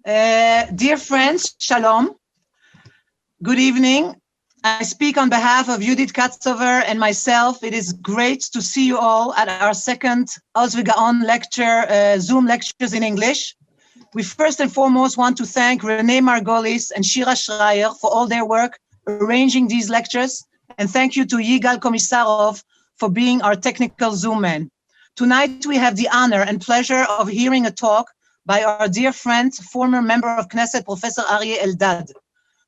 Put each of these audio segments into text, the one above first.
Dear friends, shalom. Good evening. I speak on behalf of Judith Katzover and myself. It is great to see you all at our second וגאו lecture, Zoom lectures in English. We first and foremost want to thank Renee Margolis and Shira Schreier for all their work arranging these lectures. And thank you to Yigal Komisarov for being our technical Zoom man. Tonight, we have the honor and pleasure of hearing a talk by our dear friend, former member of Knesset, Professor Arieh Eldad.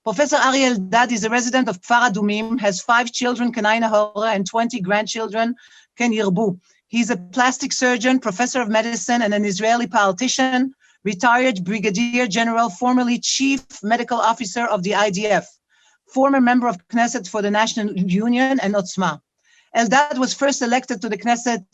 Professor Arieh Eldad is a resident of Kfar Adumim, has 5 children, Kenai Nahora, and 20 grandchildren, Ken Yirbu. He's a plastic surgeon, professor of medicine, and an Israeli politician, retired brigadier general, formerly chief medical officer of the IDF, former member of Knesset for the National Union and Otzma. Eldad was first elected to the Knesset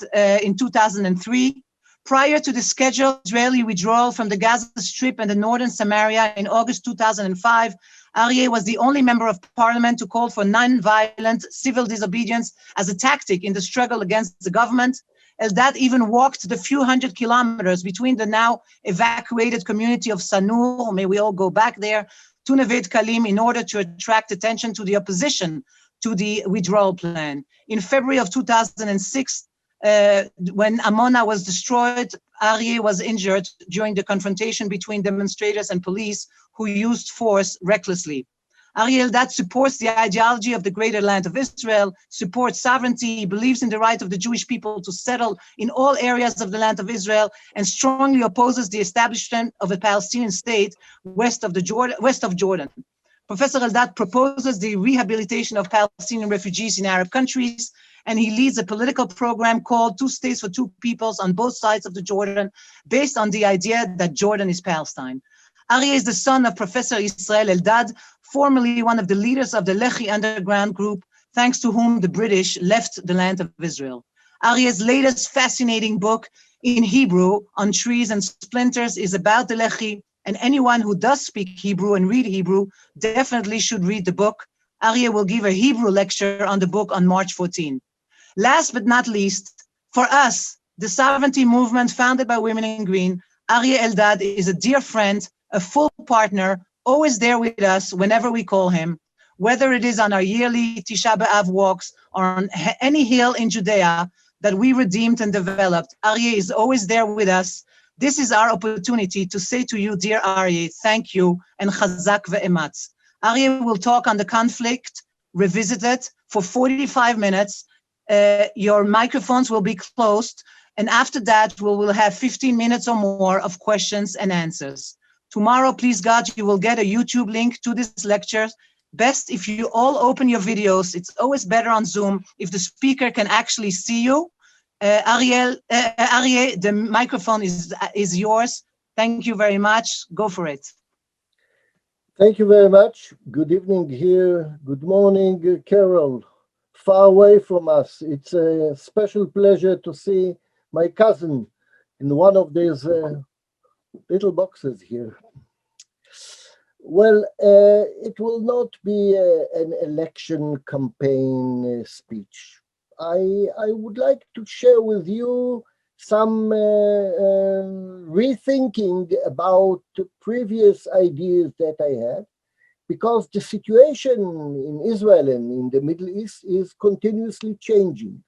in 2003. Prior to the scheduled Israeli withdrawal from the Gaza Strip and the northern Samaria in August 2005, Arieh was the only member of parliament to call for non-violent civil disobedience as a tactic in the struggle against the government. Eldad even walked the few hundred kilometers between the now evacuated community of Sanur, may we all go back there, to Neve Dekalim in order to attract attention to the opposition to the withdrawal plan. In February of 2006, when Amona was destroyed, Arieh was injured during the confrontation between demonstrators and police who used force recklessly. Arieh Eldad supports the ideology of the greater land of Israel, supports sovereignty, believes in the right of the Jewish people to settle in all areas of the land of Israel, and strongly opposes the establishment of a Palestinian state west of Jordan. Professor Eldad proposes the rehabilitation of Palestinian refugees in Arab countries, and he leads a political program called 2 States for 2 Peoples on both sides of the Jordan, based on the idea that Jordan is Palestine. Arieh is the son of Professor Israel Eldad, formerly one of the leaders of the Lehi underground group, thanks to whom the British left the land of Israel. Arieh's latest fascinating book in Hebrew on trees and splinters is about the Lehi, and anyone who does speak Hebrew and read Hebrew definitely should read the book. Arieh will give a Hebrew lecture on the book on March 14. Last but not least, for us, the sovereignty movement founded by Women in Green, Arieh Eldad is a dear friend, a full partner, always there with us whenever we call him, whether it is on our yearly Tisha B'Av walks or on any hill in Judea that we redeemed and developed. Arieh is always there with us. This is our opportunity to say to you, dear Arieh, thank you, and chazak ve'ematz. Arieh will talk on the conflict, revisited, for 45 minutes. Your microphones will be closed, and after that, we will have 15 minutes or more of questions and answers. Tomorrow, please God, you will get a YouTube link to this lecture. Best if you all open your videos. It's always better on Zoom if the speaker can actually see you. Arieh, the microphone is yours. Thank you very much. Go for it. Thank you very much. Good evening here. Good morning, Carol. Far away from us. It's a special pleasure to see my cousin in one of these little boxes here. Well, it will not be an election campaign speech. I would like to share with you some rethinking about previous ideas that I had, because the situation in Israel and in the Middle East is continuously changing.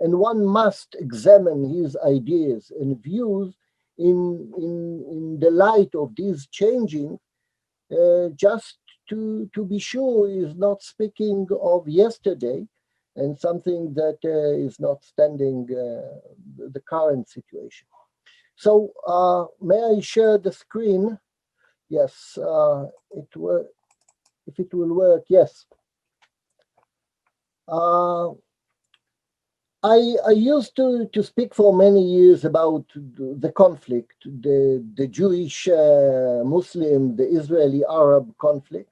And one must examine his ideas and views in the light of these changing, just to be sure he is not speaking of yesterday and something that is not standing the current situation. So may I share the screen? Yes, if it will work, yes. I used to speak for many years about the conflict, the Jewish Muslim, the Israeli Arab conflict.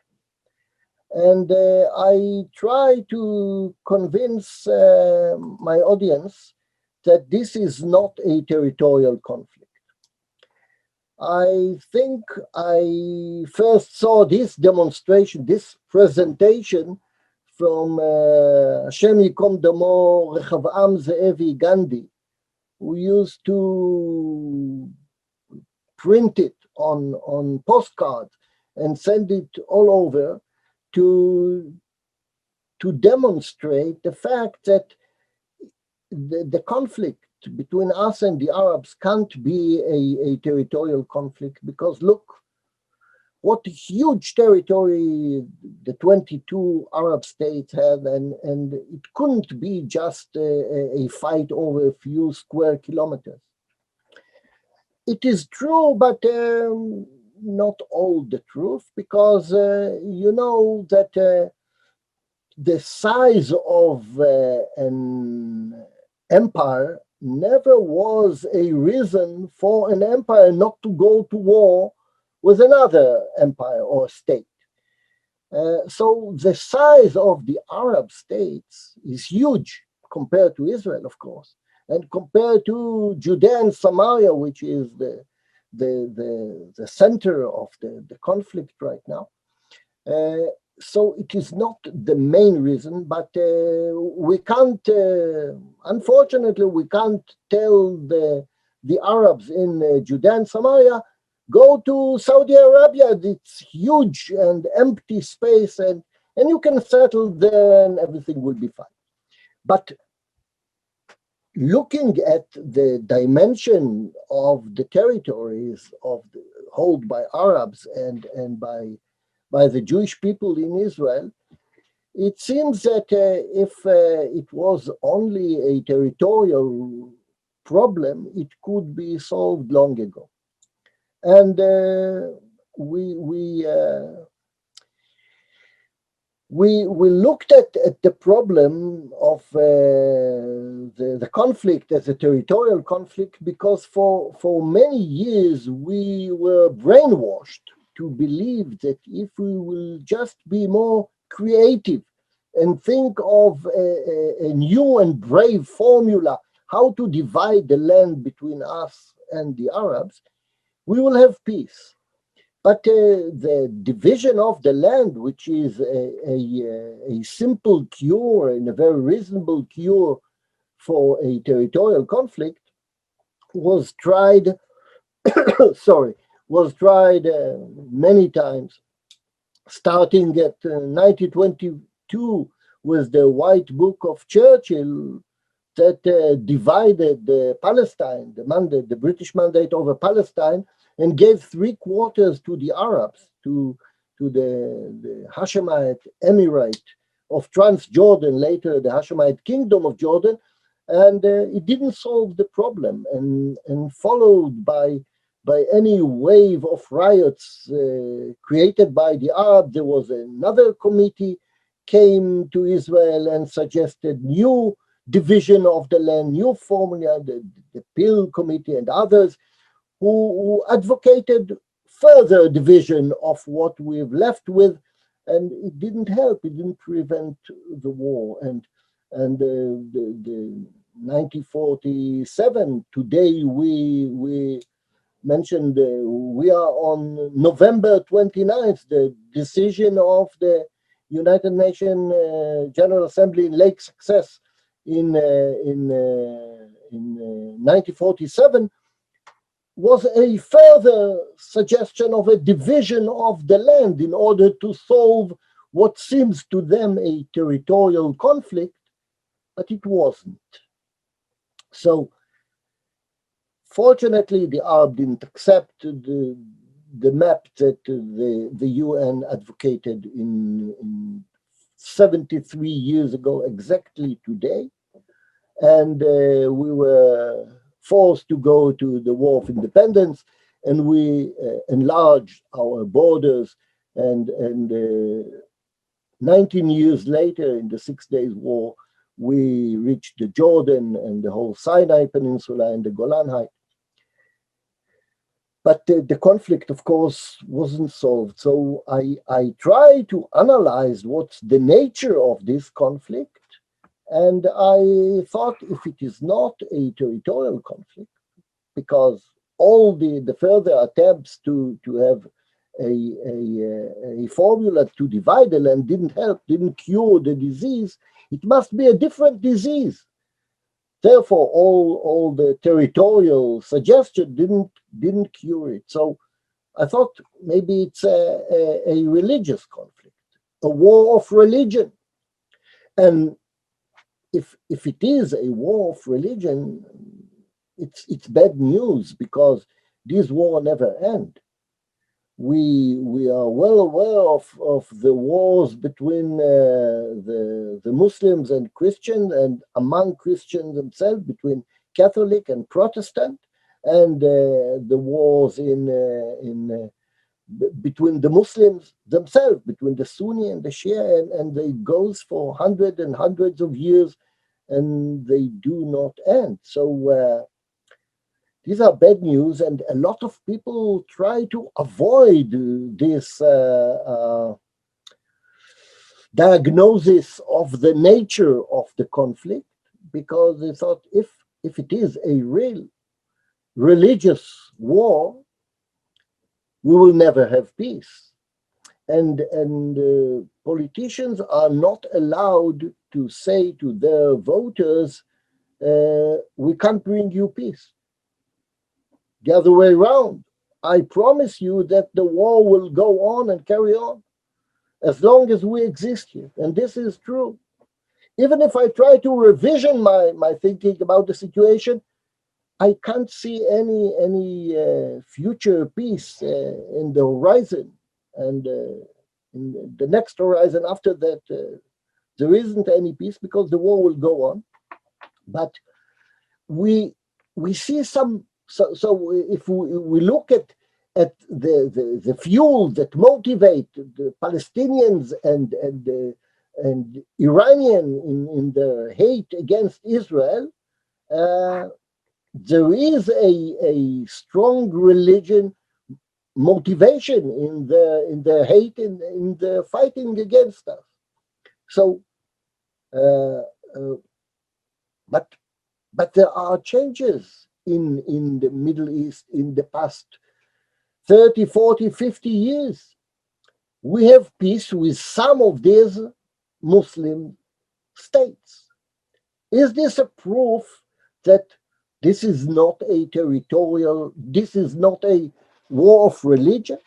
And I try to convince my audience that this is not a territorial conflict. I think I first saw this demonstration, this presentation from Hashem Yikom Damo Rechavam Ze'evi Gandhi, who used to print it on postcards and send it all over to demonstrate the fact that the conflict between us and the Arabs can't be a territorial conflict, because look what huge territory the 22 Arab states have, and it couldn't be just a fight over a few square kilometers. It is true, but not all the truth, because you know that the size of an empire never was a reason for an empire not to go to war with another empire or state. So the size of the Arab states is huge compared to Israel, of course, and compared to Judea and Samaria, which is the center of the conflict right now. So it is not the main reason, but we can't, unfortunately, we can't tell the Arabs in Judea and Samaria, go to Saudi Arabia, it's huge and empty space, and you can settle there and everything will be fine. But looking at the dimension of the territories held by Arabs and by the Jewish people in Israel, it seems that if it was only a territorial problem, it could be solved long ago. And we looked at the problem of the conflict as a territorial conflict because for many years we were brainwashed to believe that if we will just be more creative and think of a new and brave formula how to divide the land between us and the Arabs, we will have peace. But the division of the land, which is a simple cure and a very reasonable cure for a territorial conflict, was tried, many times, starting at 1922 with the White Book of Churchill that divided Palestine, the British mandate over Palestine, and gave 3/4 to the Arabs, to the Hashemite Emirate of Transjordan, later the Hashemite Kingdom of Jordan, and it didn't solve the problem. And followed by any wave of riots created by the Arabs, there was another committee came to Israel and suggested new division of the land, new formula, the Peel Committee and others, who advocated further division of what we've left with, and it didn't help. It didn't prevent the war. And the 1947. Today we mentioned we are on November 29th, the decision of the United Nations General Assembly in Lake Success in 1947. Was a further suggestion of a division of the land in order to solve what seems to them a territorial conflict, but it wasn't. So, fortunately, the Arab didn't accept the map that the UN advocated in 73 years ago, exactly today, and we were forced to go to the War of Independence, and we enlarged our borders, and 19 years later, in the 6 Days War, we reached the Jordan and the whole Sinai Peninsula and the Golan Heights. But the conflict, of course, wasn't solved. So I try to analyze what's the nature of this conflict. And I thought, if it is not a territorial conflict, because all the further attempts to have a formula to divide the land didn't help, didn't cure the disease, it must be a different disease. Therefore, all the territorial suggestion didn't cure it. So I thought maybe it's a religious conflict, a war of religion. And if it is a war of religion, it's bad news, because this war never ends. We are well aware of the wars between the Muslims and Christians, and among Christians themselves, between Catholic and Protestant, and the wars between the Muslims themselves, between the Sunni and the Shia, and they goes for hundreds and hundreds of years, and they do not end. So these are bad news, and a lot of people try to avoid this diagnosis of the nature of the conflict, because they thought if it is a real religious war, we will never have peace. And politicians are not allowed to say to their voters, we can't bring you peace. The other way around, I promise you that the war will go on and carry on as long as we exist here. And this is true. Even if I try to revision my thinking about the situation, I can't see any future peace in the horizon. And in the next horizon after that, there isn't any peace, because the war will go on. But we see some. So if we look at the fuel that motivate the Palestinians and Iranian in their hate against Israel, there is a strong religion motivation in the hate, in the fighting against us. So, but there are changes in the Middle East in the past 30, 40, 50 years. We have peace with some of these Muslim states. Is this a proof that this is not a territorial, this is not a war of religion?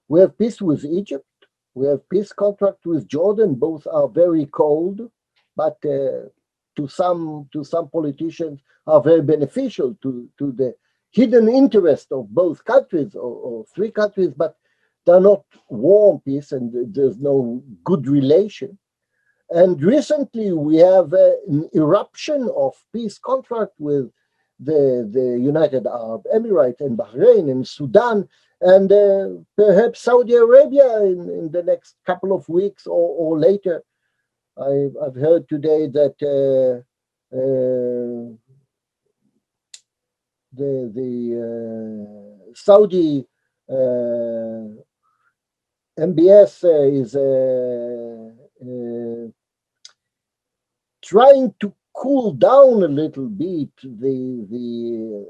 We have peace with Egypt. We have peace contract with Jordan. Both are very cold, but to some politicians are very beneficial to the hidden interest of both countries, or three countries, but they're not warm peace, and there's no good relation. And recently we have an eruption of peace contract with the United Arab Emirates and Bahrain and Sudan, and perhaps Saudi Arabia in the next couple of weeks or later. I've heard today that the Saudi MBS is trying to cool down a little bit the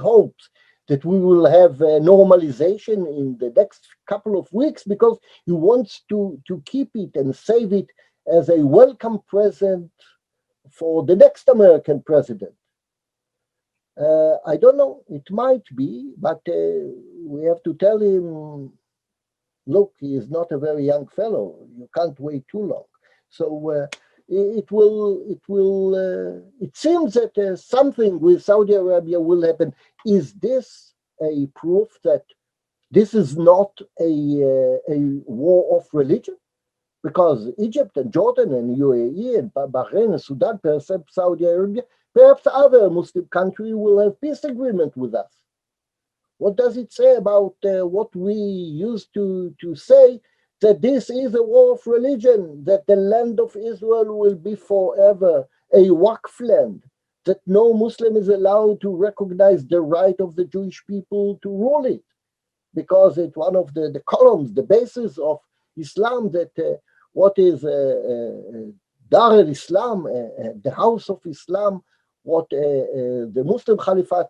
hopes that we will have normalization in the next couple of weeks, because he wants to keep it and save it as a welcome present for the next American president. I don't know, it might be, but we have to tell him, look, he is not a very young fellow. You can't wait too long. So it seems that something with Saudi Arabia will happen. Is this a proof that this is not a war of religion? Because Egypt and Jordan and UAE and Bahrain and Sudan, perhaps Saudi Arabia, perhaps other Muslim countries will have peace agreement with us. What does it say about what we used to say, that this is a war of religion, that the land of Israel will be forever a Waqf land, that no Muslim is allowed to recognize the right of the Jewish people to rule it, because it's one of the columns, the basis of Islam, that what is Dar al-Islam, the house of Islam, what the Muslim Caliphate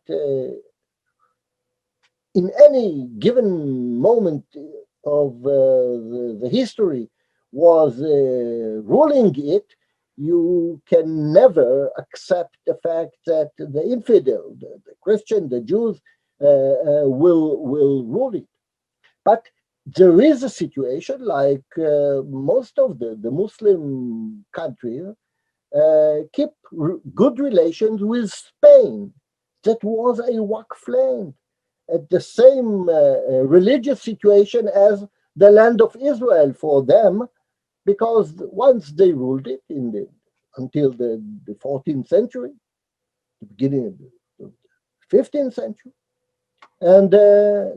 in any given moment of the history was ruling it. You can never accept the fact that the infidel, the Christian, the Jews, will rule it. But there is a situation like most of the Muslim countries keep good relations with Spain. That was a Waqf land at the same religious situation as the land of Israel for them, because once they ruled it until the 14th century, the beginning of the 15th century, and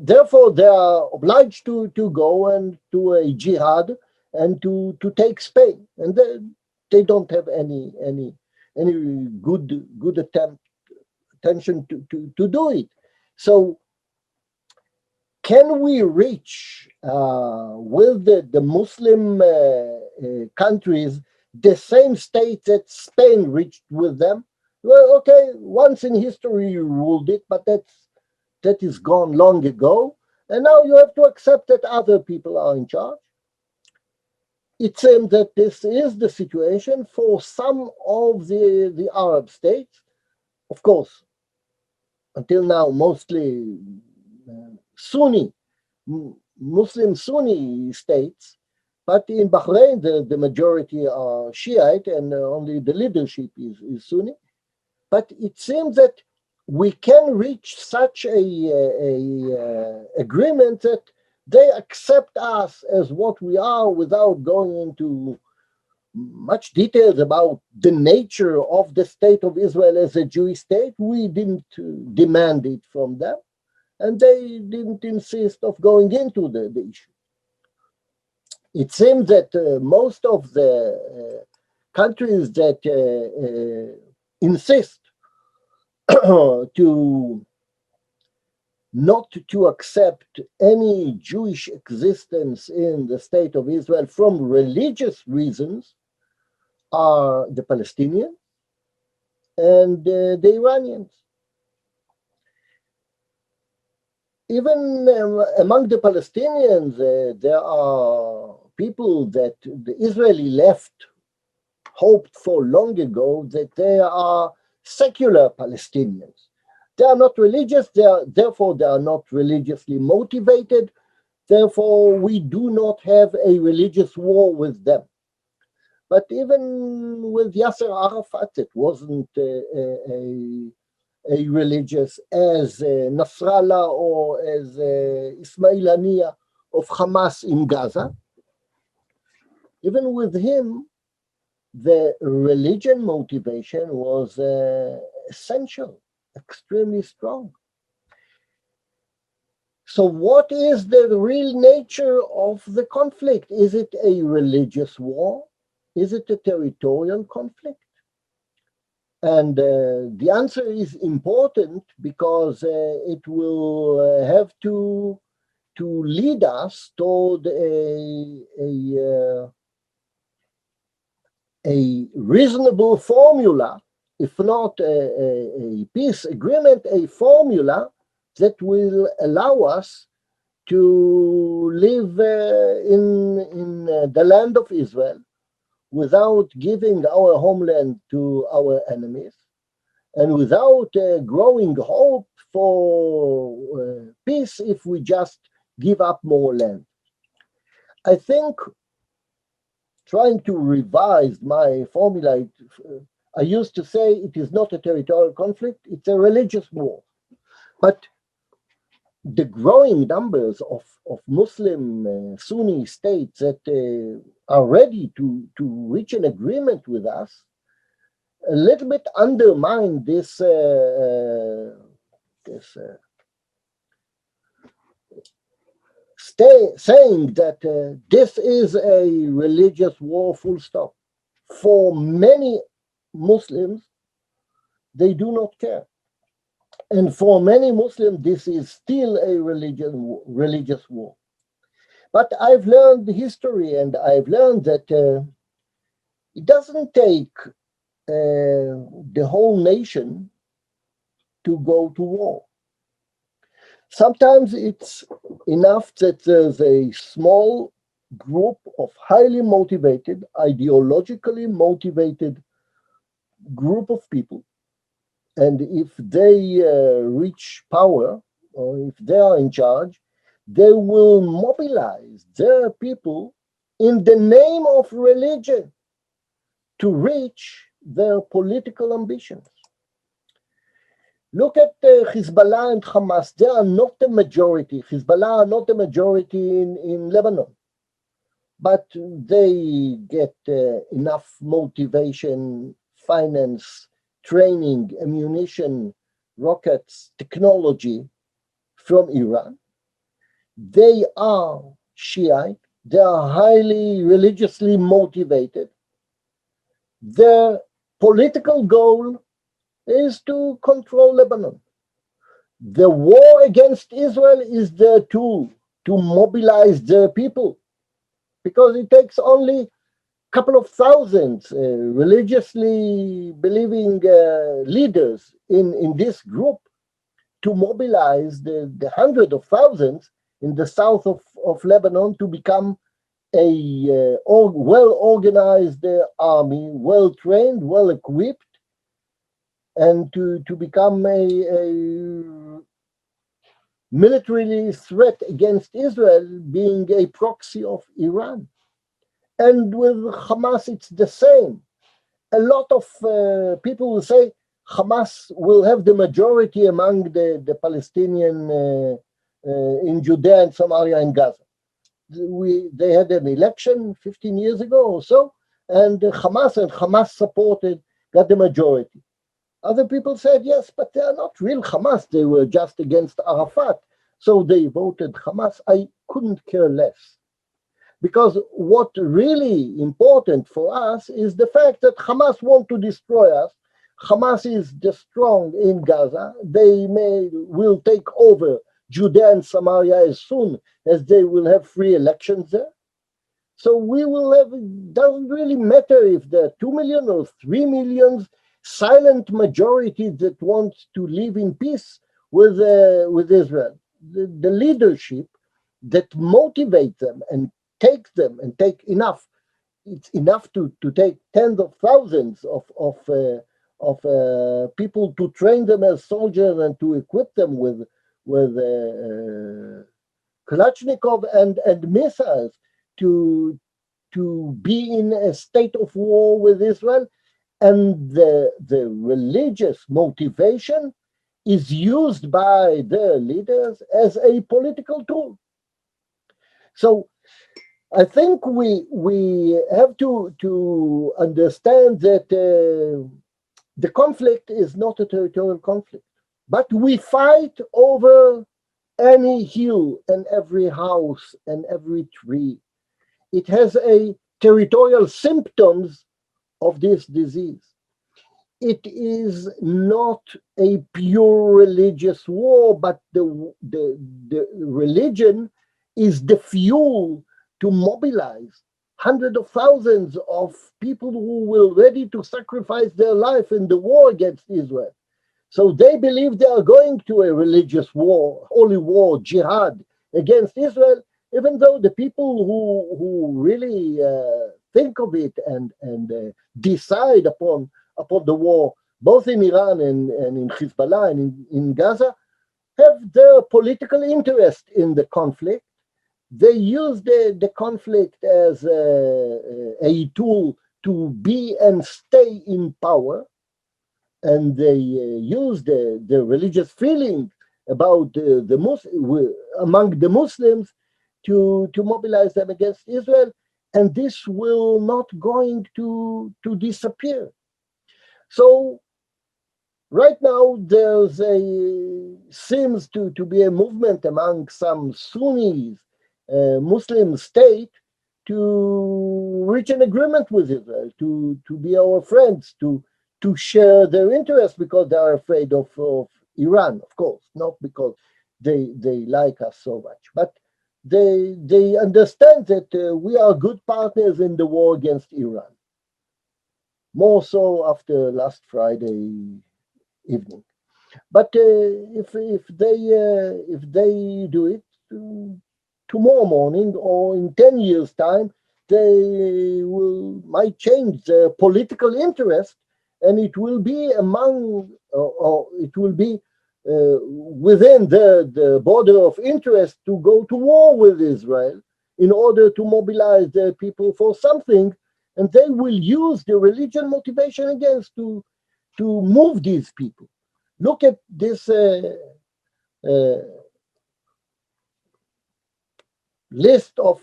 therefore they are obliged to go and do a jihad and to take Spain, and they don't have any good attention to do it. So can we reach with the Muslim countries the same state that Spain reached with them? Well, okay, once in history you ruled it, but that is gone long ago, and now you have to accept that other people are in charge. It seems that this is the situation for some of the Arab states. Of course, until now, mostly Muslim Sunni states, but in Bahrain, the majority are Shiite and only the leadership is Sunni. But it seems that we can reach such a agreement that they accept us as what we are without going into much details about the nature of the state of Israel as a Jewish state. We didn't demand it from them, and they didn't insist of going into the issue. It seems that most of the countries that insist to not to accept any Jewish existence in the state of Israel from religious reasons are the Palestinians and the Iranians. Even among the Palestinians, there are people that the Israeli left hoped for long ago that they are secular Palestinians. They are not religious, therefore they are not religiously motivated, therefore we do not have a religious war with them. But even with Yasser Arafat, it wasn't a religious as Nasrallah or as Ismail Haniyeh of Hamas in Gaza. Even with him, the religion motivation was essential, extremely strong. So what is the real nature of the conflict? Is it a religious war? Is it a territorial conflict? And the answer is important because it will have to lead us toward a reasonable formula, if not a peace agreement, a formula that will allow us to live in the land of Israel without giving our homeland to our enemies and without growing hope for peace if we just give up more land. I think, trying to revise my formula, I used to say it is not a territorial conflict, it's a religious war. But the growing numbers of Muslim Sunni states that are ready to reach an agreement with us a little bit undermine this saying that this is a religious war, full stop. For many Muslims, they do not care. And for many Muslims, this is still a religious war. But I've learned history, and I've learned that it doesn't take the whole nation to go to war. Sometimes it's enough that there's a small group of highly motivated, ideologically motivated group of people. And if they reach power, or if they are in charge, they will mobilize their people in the name of religion to reach their political ambitions. Look at Hizbulla and Hamas. They are not the majority. Hizbulla are not the majority in Lebanon. But they get enough motivation, finance, training, ammunition, rockets, technology from Iran. They are Shiite. They are highly religiously motivated. Their political goal is to control Lebanon. The war against Israel is their tool to mobilize their people, because it takes only a couple of thousands religiously believing leaders in this group to mobilize the hundreds of thousands in the south of Lebanon to become a well-organized army, well-trained, well-equipped, and to become a military threat against Israel, being a proxy of Iran. And with Hamas, it's the same. A lot of people will say Hamas will have the majority among the Palestinian in Judea and Samaria and Gaza. They had an election 15 years ago or so, and Hamas supported got the majority. Other people said, yes, but they are not real Hamas. They were just against Arafat. So they voted Hamas. I couldn't care less. Because what really important for us is the fact that Hamas want to destroy us. Hamas is strong in Gaza. They will take over Judea and Samaria as soon as they will have free elections there. So we will have, it doesn't really matter if there are 2 million or 3 million silent majority that wants to live in peace with Israel. The leadership that motivate them and take enough. It's enough to take tens of thousands of people to train them as soldiers and to equip them with Kalashnikov and missiles to be in a state of war with Israel. And the religious motivation is used by their leaders as a political tool. So I think we have to understand that the conflict is not a territorial conflict, but we fight over any hill and every house and every tree. It has a territorial symptoms of this disease. It is not a pure religious war, but the religion is the fuel to mobilize hundreds of thousands of people who will ready to sacrifice their life in the war against Israel. So they believe they are going to a religious war, holy war, jihad against Israel, even though the people who really think of it and decide upon the war, both in Iran and in Hizbulla and in Gaza, have their political interest in the conflict. They use the conflict as a tool to be and stay in power, and they use the religious feeling about among the Muslims to mobilize them against Israel, and this will not going to disappear. So right now there's seems to be a movement among some Sunnis, Muslim state, to reach an agreement with Israel, to be our friends, to share their interests, because they are afraid of Iran, of course, not because they like us so much, but they understand that we are good partners in the war against Iran. More so after last Friday evening. But if they do it tomorrow morning or in 10 years' time, they might change their political interest, and it will be within the border of interest to go to war with Israel in order to mobilize their people for something, and they will use the religion motivation against to move these people. Look at this list of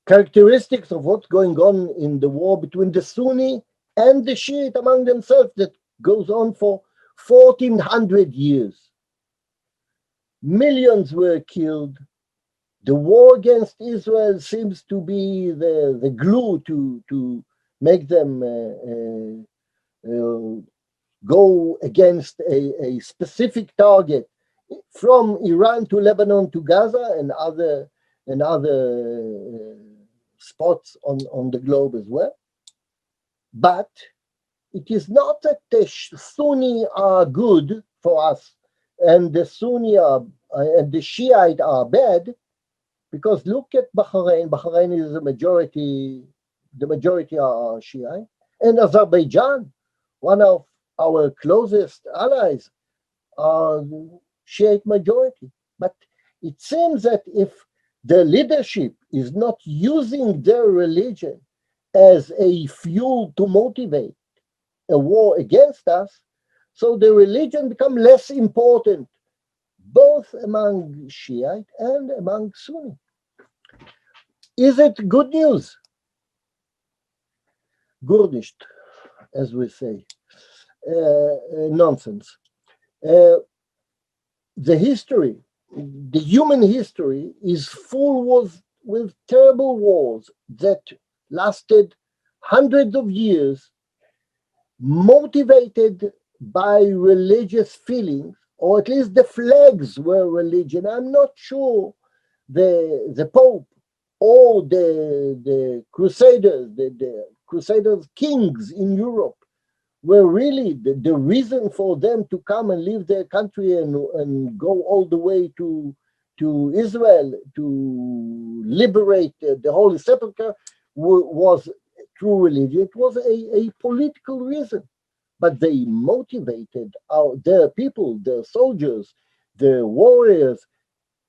characteristics of what's going on in the war between the Sunni and the Shiite among themselves that goes on for 1400 years. Millions were killed. The war against Israel seems to be the glue to make them go against a specific target, from Iran to Lebanon to Gaza and other spots on the globe as well. But it is not that the Sunni are good for us and the Sunni and the Shiite are bad, because look at Bahrain. Bahrain is the majority are Shiite, and Azerbaijan, one of our closest allies, are Shiite majority. But it seems that if the leadership is not using their religion as a fuel to motivate a war against us, so the religion becomes less important, both among Shiite and among Sunni. Is it good news? Gurnisht, as we say. Nonsense. The human history is full with terrible wars that lasted hundreds of years, motivated by religious feelings, or at least the flags were religion. I'm not sure the Pope or the Crusaders, the Crusaders kings in Europe were really the reason for them to come and leave their country and go all the way to Israel to liberate the Holy Sepulchre was true religion. It was a political reason, but they motivated their people, their soldiers, their warriors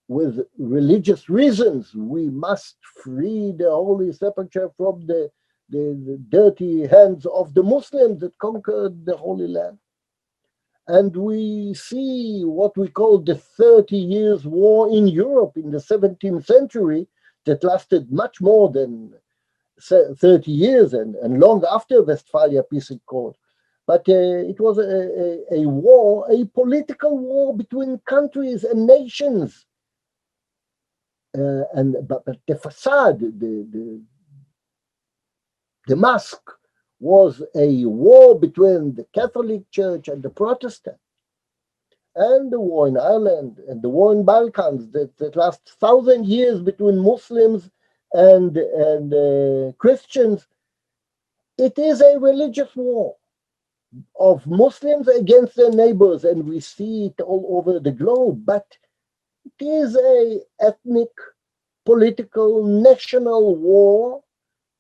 with religious reasons. We must free the Holy Sepulchre from the dirty hands of the Muslims that conquered the Holy Land. And we see what we call the 30 Years' War in Europe in the 17th century that lasted much more than 30 years and long after Westphalia Peace Accord. But it was a war, a political war between countries and nations. But the facade, the mask was a war between the Catholic Church and the Protestant, and the war in Ireland and the war in Balkans that last 1,000 years between Muslims and Christians. It is a religious war of Muslims against their neighbors, and we see it all over the globe. But it is a ethnic, political, national war,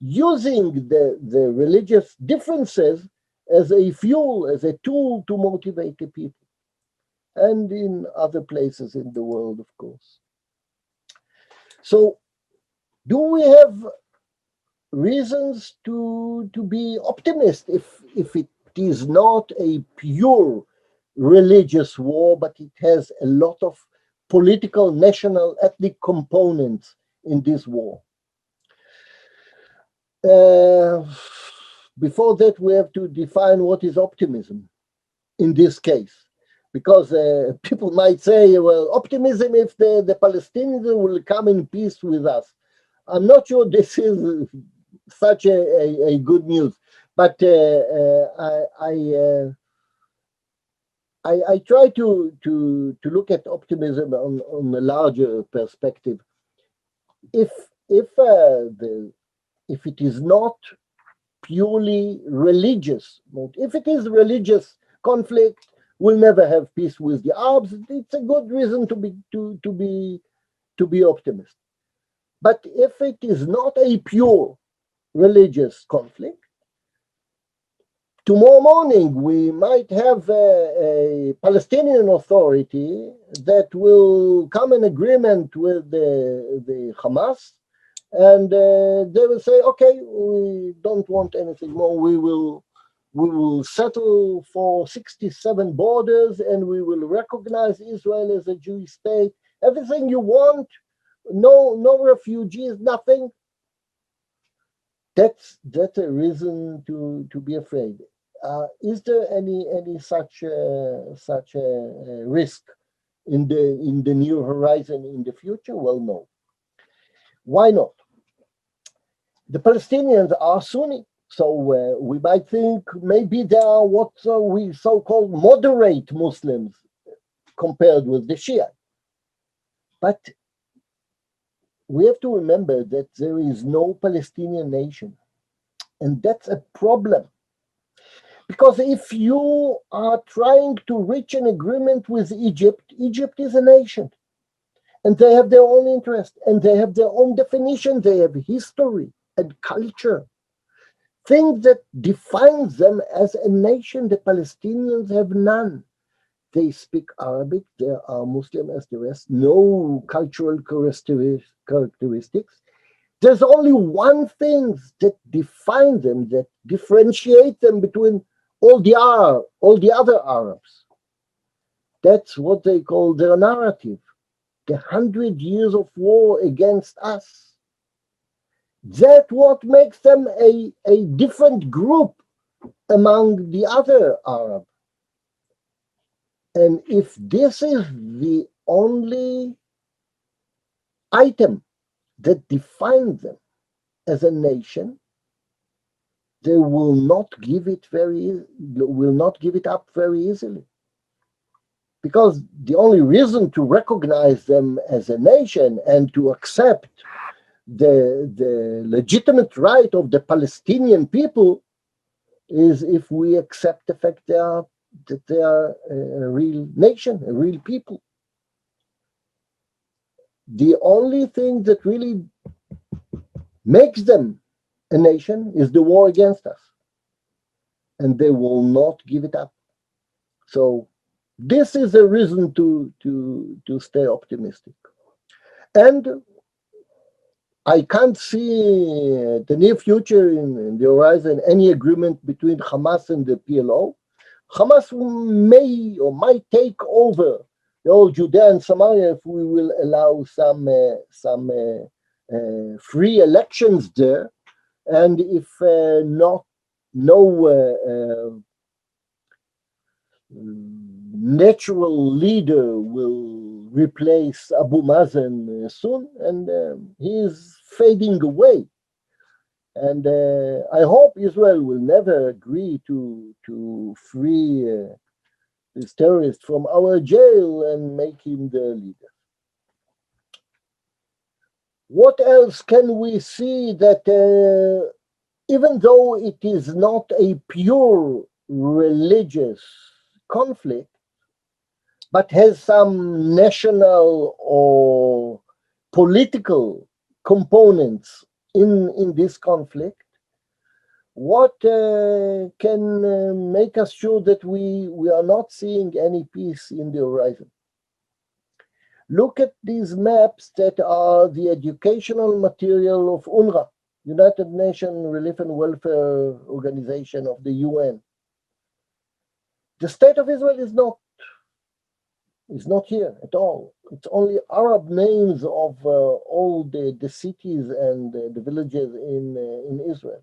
using the religious differences as a fuel, as a tool to motivate the people, and in other places in the world, of course. So, do we have reasons to be optimistic if it is not a pure religious war, but it has a lot of political, national, ethnic components in this war? Before that, we have to define what is optimism in this case, because people might say, well, optimism if the Palestinians will come in peace with us. I'm not sure this is such a good news, but I try to look at optimism on a larger perspective. If it is not purely religious, if it is religious conflict, we'll never have peace with the Arabs. It's a good reason to be optimistic. But if it is not a pure religious conflict, tomorrow morning we might have a Palestinian Authority that will come in agreement with the Hamas, and they will say, okay, we don't want anything more. We will settle for 67 borders, and we will recognize Israel as a Jewish state. Everything you want, no refugees, nothing. That's a reason to be afraid. Is there any such risk in the near horizon in the future? Well, no. Why not? The Palestinians are Sunni, so we might think maybe they are what we so-called moderate Muslims compared with the Shia. But we have to remember that there is no Palestinian nation, and that's a problem. Because if you are trying to reach an agreement with Egypt, Egypt is a nation, and they have their own interest, and they have their own definition, they have history and culture, things that defines them as a nation. The Palestinians have none. They speak Arabic, they are Muslim as the rest, no cultural characteristics. There's only one thing that defines them, that differentiates them between all the other Arabs. That's what they call their narrative, the 100 years of war against us. That's what makes them a different group among the other Arabs. And if this is the only item that defines them as a nation, they will not give it up very easily. Because the only reason to recognize them as a nation and to accept the legitimate right of the Palestinian people is if we accept the fact that they are a real nation, a real people. The only thing that really makes them a nation is the war against us, and they will not give it up. So this is a reason to stay optimistic. And I can't see the near future in the horizon any agreement between Hamas and the PLO. Hamas may or might take over the whole Judea and Samaria if we will allow some free elections there, and if no natural leader will replace Abu Mazen soon, and he is fading away. And I hope Israel will never agree to free this terrorist from our jail and make him the leader. What else can we see that even though it is not a pure religious conflict, but has some national or political components in this conflict, what can make us sure that we are not seeing any peace in the horizon? Look at these maps that are the educational material of UNRWA, United Nations Relief and Welfare Organization of the UN. The state of Israel is not here at all. It's only Arab names of all the cities and the villages in Israel.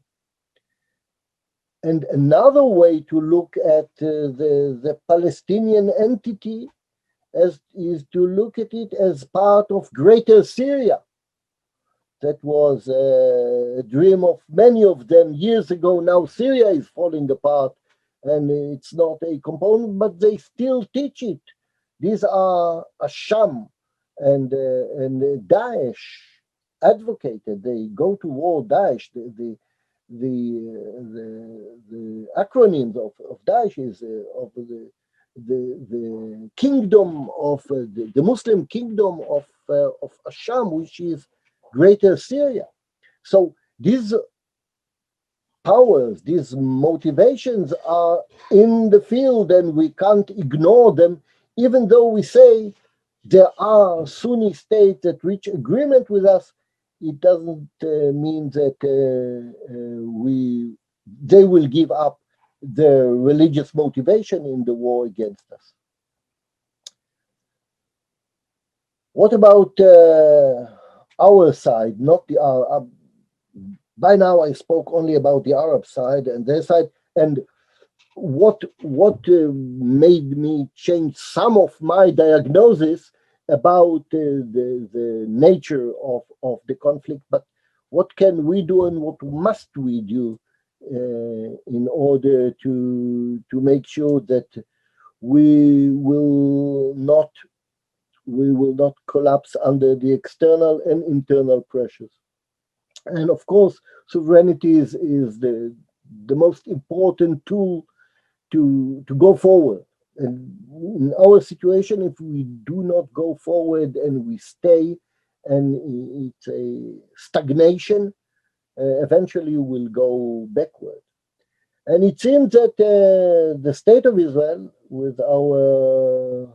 And another way to look at the Palestinian entity is to look at it as part of Greater Syria. That was a dream of many of them years ago. Now Syria is falling apart, and it's not a component, but they still teach it. These are Asham and Daesh advocated. They go to war. Daesh, the acronyms of Daesh is of the kingdom of the Muslim kingdom of Asham, which is Greater Syria. So these powers, these motivations are in the field and we can't ignore them, even though we say there are Sunni states that reach agreement with us. It doesn't mean that they will give up their religious motivation in the war against us. What about our side, not the Arab? By now I spoke only about the Arab side and their side, and what made me change some of my diagnosis about the nature of the conflict, but what can we do and what must we do in order to make sure that we will not collapse under the external and internal pressures. And of course, sovereignty is the most important tool to go forward. And in our situation, if we do not go forward and we stay, and it's a stagnation, eventually we'll go backward. And it seems that the state of Israel, with our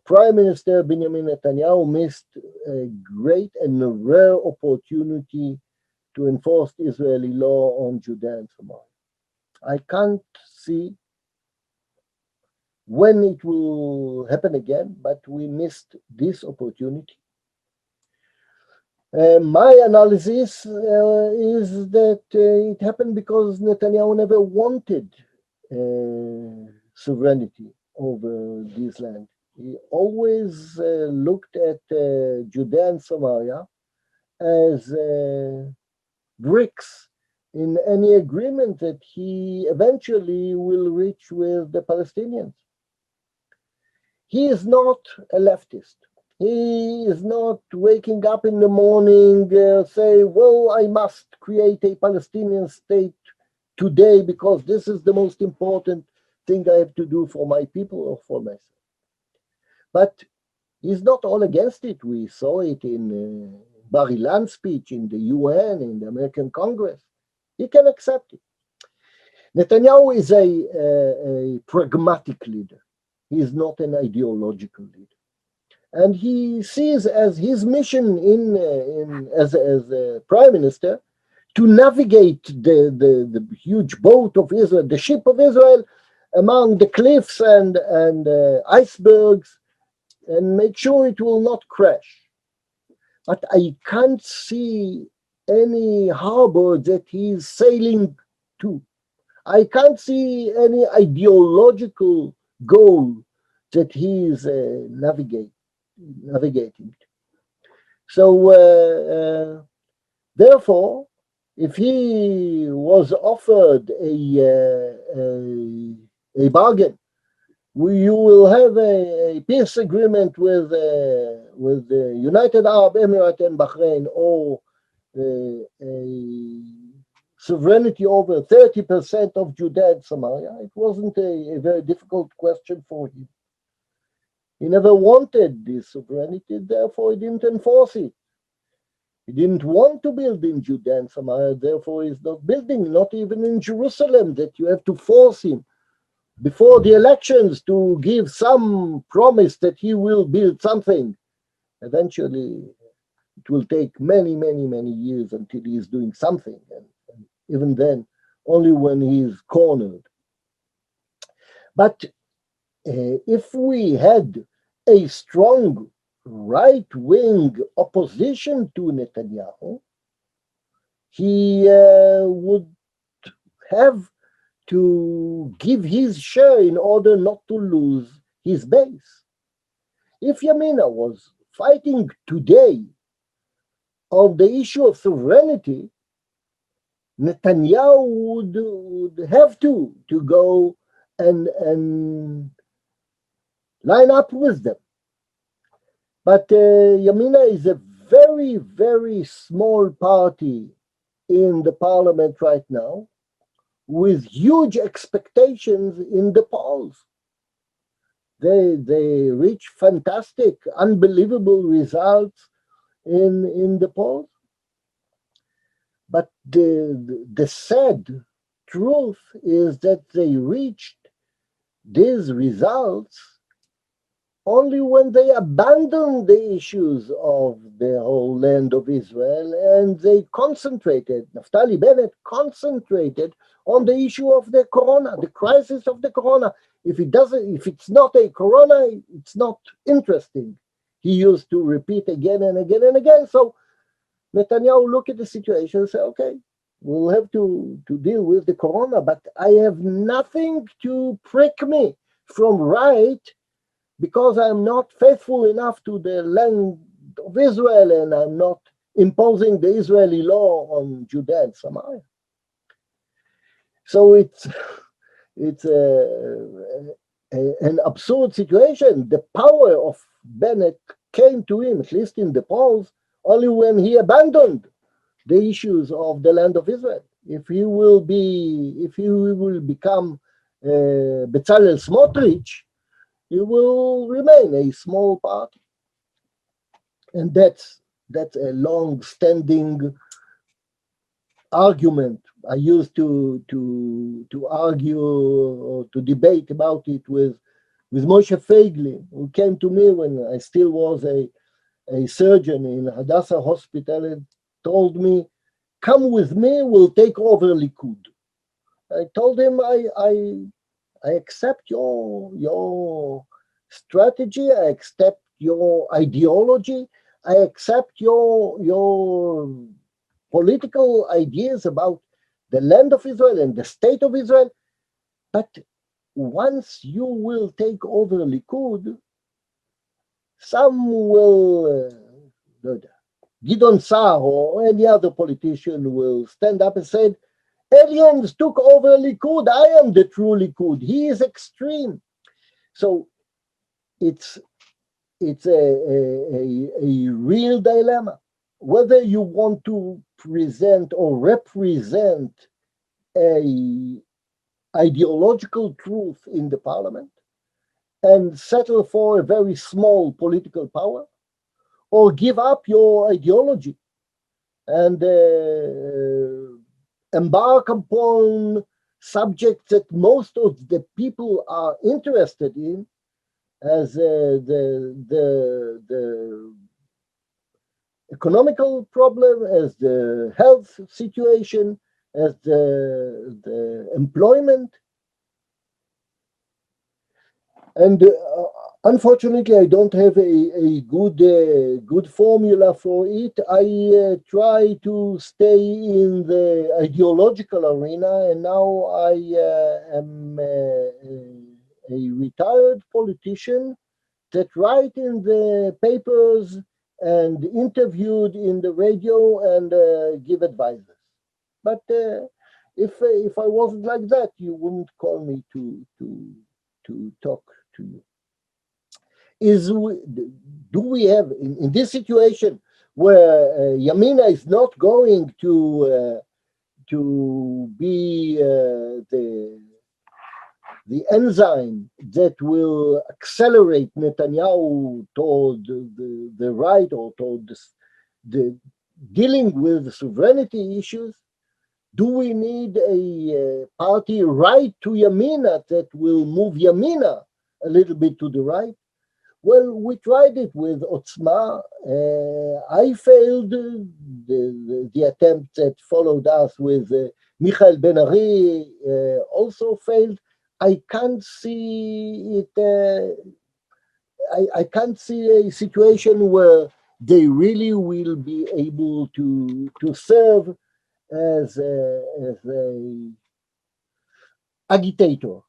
Prime Minister Benjamin Netanyahu, missed a great and rare opportunity to enforce Israeli law on Judea and Samaria. I can't see when it will happen again, but we missed this opportunity. My analysis is that it happened because Netanyahu never wanted sovereignty over this land. He always looked at Judea and Samaria as bricks in any agreement that he eventually will reach with the Palestinians. He is not a leftist. He is not waking up in the morning, say, well, I must create a Palestinian state today because this is the most important thing I have to do for my people or for myself. But he's not all against it. We saw it in Bar Ilan's speech in the UN, in the American Congress. He can accept it. Netanyahu is a pragmatic leader. He is not an ideological leader. And he sees as his mission as a prime minister to navigate the huge boat of Israel, the ship of Israel, among the cliffs and icebergs, and make sure it will not crash. But I can't see any harbor that he's sailing to. I can't see any ideological goal that he's navigating. So therefore, if he was offered a bargain, you will have a peace agreement with the United Arab Emirates and Bahrain, or a sovereignty over 30% of Judea and Samaria. It wasn't a very difficult question for him. He never wanted this sovereignty, therefore he didn't enforce it. He didn't want to build in Judea and Samaria, therefore he's not building, not even in Jerusalem, that you have to force him before the elections to give some promise that he will build something. Eventually, it will take many, many, many years until he is doing something. And even then, only when he is cornered. But if we had a strong right-wing opposition to Netanyahu, he would have to give his share in order not to lose his base. If Yamina was fighting today on the issue of sovereignty, Netanyahu would have to go and line up with them. But Yamina is a very, very small party in the parliament right now, with huge expectations in the polls. They reach fantastic, unbelievable results in the polls. But the sad truth is that they reached these results only when they abandoned the issues of the whole land of Israel, and they concentrated, Naftali Bennett concentrated on the issue of the corona, the crisis of the corona. If it's not a corona, it's not interesting. He used to repeat again and again and again. So Netanyahu look at the situation and say, okay, we'll have to deal with the corona, but I have nothing to prick me from right, because I'm not faithful enough to the land of Israel, and I'm not imposing the Israeli law on Judea and Samaria. So it's an absurd situation. The power of Bennett came to him, at least in the polls, only when he abandoned the issues of the land of Israel. If he will become Bezalel Smotrich, he will remain a small party. And that's a long-standing argument. I used to argue or to debate about it with Moshe Feiglin, who came to me when I still was a surgeon in Hadassah Hospital, and told me, come with me, we'll take over Likud. I told him, I accept your strategy, I accept your ideology, I accept your political ideas about the land of Israel and the state of Israel, but once you will take over Likud, some will, Gidon Sa'ar or any other politician will stand up and say, aliens took over Likud, I am the true Likud, he is extreme. So it's a real dilemma. Whether you want to present or represent a ideological truth in the parliament and settle for a very small political power, or give up your ideology and embark upon subjects that most of the people are interested in, as the economical problem, as the health situation, as the employment. And unfortunately, I don't have a good formula for it. I try to stay in the ideological arena, and now I am a retired politician that write in the papers and interviewed in the radio and give advices. But if I wasn't like that, you wouldn't call me to talk to you. Do we have in this situation where Yamina is not going to be the enzyme that will accelerate Netanyahu toward the right, or toward the dealing with sovereignty issues? Do we need a party right to Yamina that will move Yamina a little bit to the right? Well, we tried it with Otzma. I failed. The attempt that followed us with Michael Ben-Ari also failed. I can't see it. I can't see a situation where they really will be able to serve as a agitator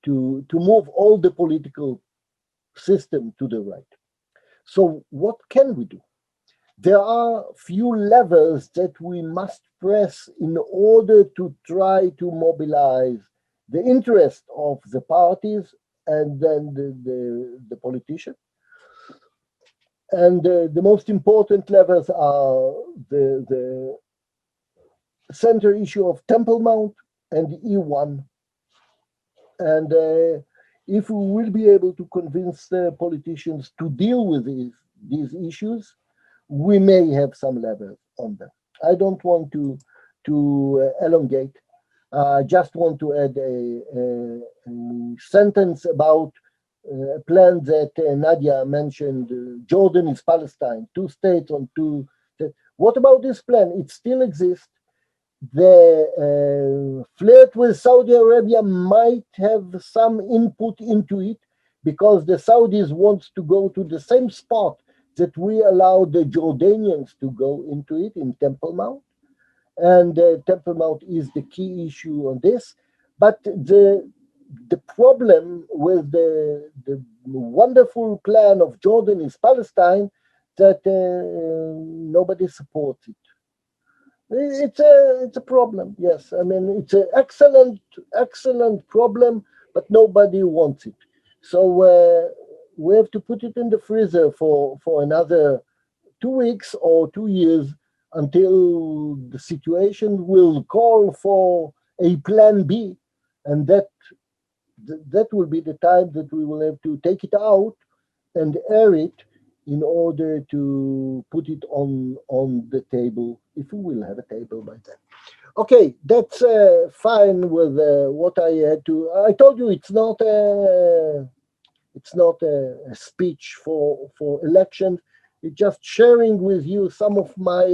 to move all the political system to the right. So what can we do? There are few levers that we must press in order to try to mobilize the interest of the parties and then the politician. And the most important levers are the center issue of Temple Mount and E1. And if we will be able to convince the politicians to deal with these issues, we may have some leverage on them. I don't want to to elongate. I just want to add a sentence about a plan that Nadia mentioned. Jordan is Palestine, 2 states on 2. What about this plan? It still exists. The flirt with Saudi Arabia might have some input into it because the Saudis want to go to the same spot that we allow the Jordanians to go into it in Temple Mount. And Temple Mount is the key issue on this. But the problem with the wonderful plan of Jordan is Palestine that nobody supports it. It's a problem, yes. I mean, it's an excellent problem, but nobody wants it. So we have to put it in the freezer for another 2 weeks or 2 years until the situation will call for a plan B, and that will be the time that we will have to take it out and air it in order to put it on the table, if we will have a table by then. Okay, that's fine with what I had to. I told you it's not a speech for election. It's just sharing with you some of my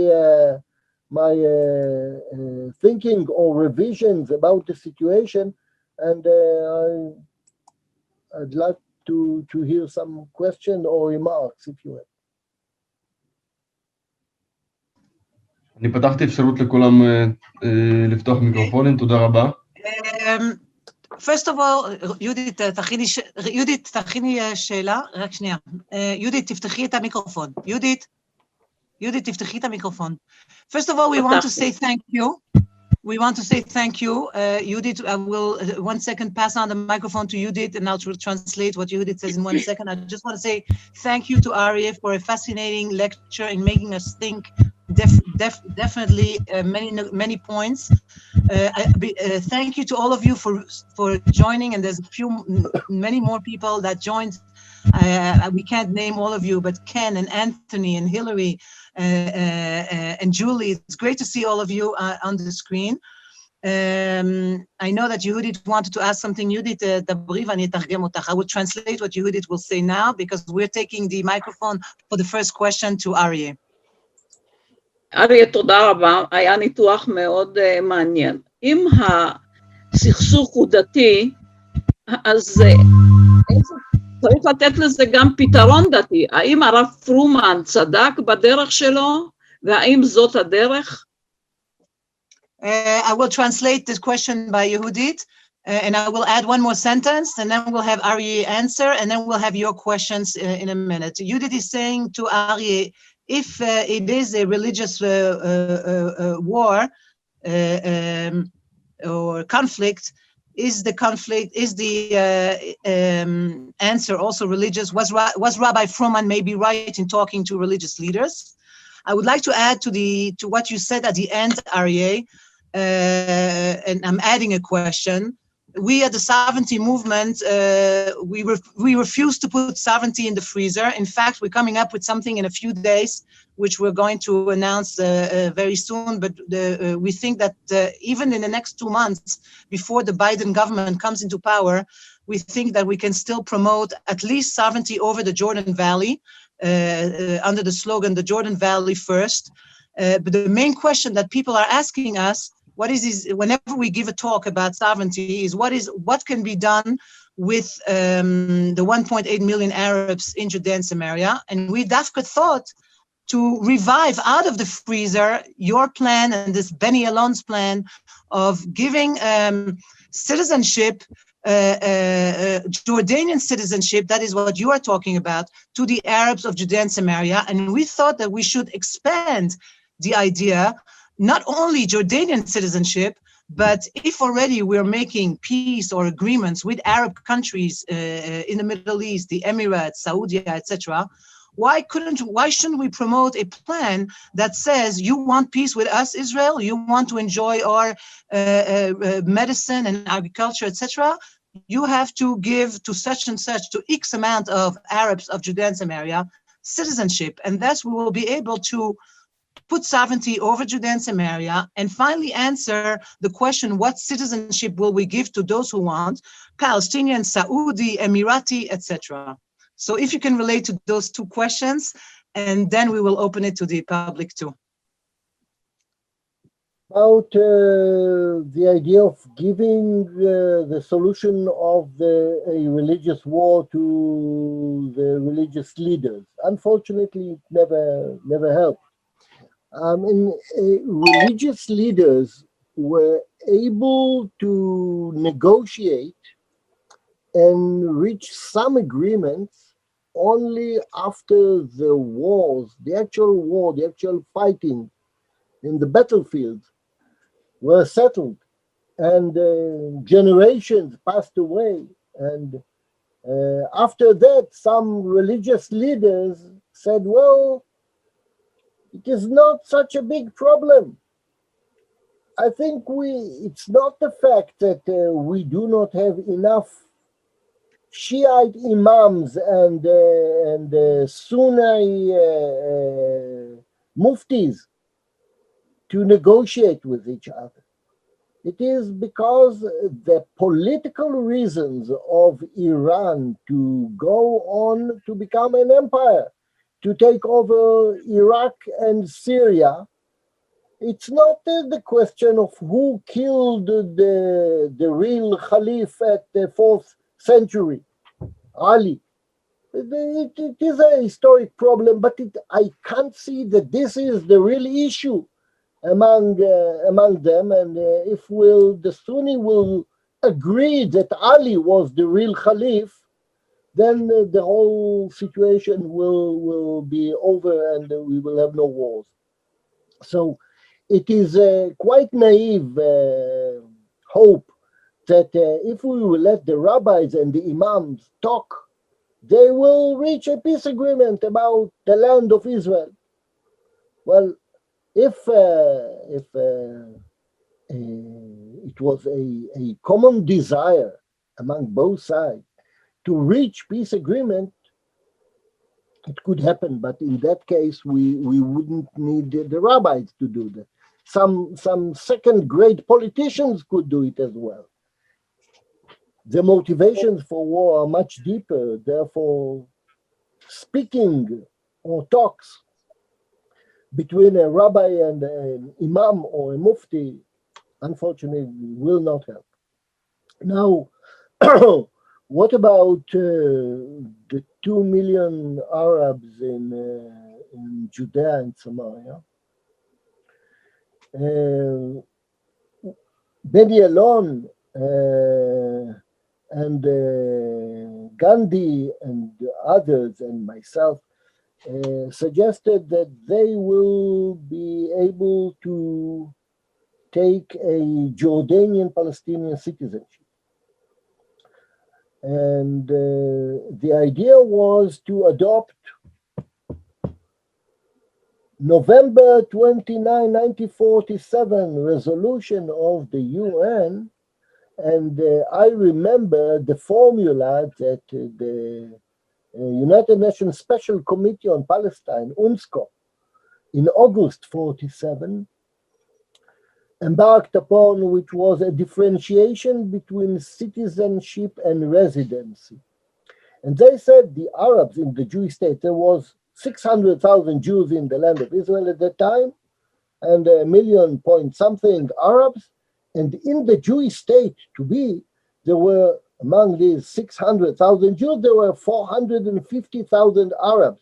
thinking or revisions about the situation, and I'd like to hear some question or remarks if you have. אני פתחתי אפשרות לכולם לפתוח מיקרופונים, תודה רבה. First of all, יהודית, תכיני שאלה, רק שנייה. יהודית, תפתחי את המיקרופון. יהודית, תפתחי את המיקרופון. First of all, we want to say thank you. We want to say thank you. Judith, I will 1 second pass on the microphone to Judith, and I'll translate what Judith says in 1 second. I just want to say thank you to Arieh for a fascinating lecture and making us think definitely many points. Thank you to all of you for joining, and there's many more people that joined. We can't name all of you, but Ken and Anthony and Hillary and Julie, it's great to see all of you on the screen. I know that Yehudit wanted to ask something. Yehudit, I will translate what Yehudit will say now, because we're taking the microphone for the first question to Arieh. אריה, תודה רבה, היה ניתוח מאוד מעניין. אם הסכסוך הוא דתי, אז צריך לתת לזה גם פתרון דתי. האם הרב פרומן צדק בדרך שלו, והאם זאת הדרך? I will translate this question by Yehudit, and I will add one more sentence, and then we'll have Arieh answer, and then we'll have your questions in a minute. Yehudit is saying to Arieh, if it is a religious war or conflict, is the answer also religious? Was Rabbi Froman maybe right in talking to religious leaders? I would like to add to what you said at the end, Arieh, and I'm adding a question. We at the sovereignty movement, we refuse to put sovereignty in the freezer. In fact, we're coming up with something in a few days, which we're going to announce very soon. But we think that even in the next 2 months, before the Biden government comes into power, we think that we can still promote at least sovereignty over the Jordan Valley under the slogan, the Jordan Valley first. But the main question that people are asking us, whenever we give a talk about sovereignty, is what can be done with the 1.8 million Arabs in Judea and Samaria? And we dafka thought to revive out of the freezer your plan and this Benny Alon's plan of giving citizenship, Jordanian citizenship, that is what you are talking about, to the Arabs of Judea and Samaria. And we thought that we should expand the idea, not only Jordanian citizenship, but if already we're making peace or agreements with Arab countries in the Middle East, the Emirates, Saudi, etc., why shouldn't we promote a plan that says, you want peace with us, Israel, you want to enjoy our medicine and agriculture, etc., you have to give to such and such, to X amount of Arabs of Judea and Samaria, citizenship, and thus we will be able to put sovereignty over Judea and Samaria, and finally answer the question, what citizenship will we give to those who want, Palestinian, Saudi, Emirati, etc. So if you can relate to those two questions, and then we will open it to the public too. About the idea of giving the solution of a religious war to the religious leaders. Unfortunately, it never helped. Religious leaders were able to negotiate and reach some agreements only after the wars, the actual fighting in the battlefield were settled, and generations passed away. And after that, some religious leaders said, well, it is not such a big problem. I think it's not the fact that we do not have enough Shiite imams and Sunni muftis to negotiate with each other. It is because the political reasons of Iran to go on to become an empire, to take over Iraq and Syria. It's not the question of who killed the real Caliph at the 4th century, Ali. It is a historic problem, but I can't see that this is the real issue among them. And if the Sunni will agree that Ali was the real Caliph, then the whole situation will be over and we will have no wars. So it is quite naive hope that if we will let the rabbis and the imams talk, they will reach a peace agreement about the land of Israel. Well, if it was a common desire among both sides to reach peace agreement, it could happen. But in that case, we wouldn't need the rabbis to do that. Some second-grade politicians could do it as well. The motivations for war are much deeper. Therefore, speaking or talks between a rabbi and an imam or a mufti, unfortunately, will not help. Now, what about the 2 million Arabs in Judea and Samaria? Beni Elon and Gandhi and others and myself suggested that they will be able to take a Jordanian Palestinian citizenship. And the idea was to adopt November 29, 1947 resolution of the UN. And I remember the formula that the United Nations Special Committee on Palestine, UNSCO, in August 47, embarked upon, which was a differentiation between citizenship and residency. And they said the Arabs in the Jewish state, there was 600,000 Jews in the land of Israel at that time, and 1 million point something Arabs. And in the Jewish state there were, among these 600,000 Jews, there were 450,000 Arabs.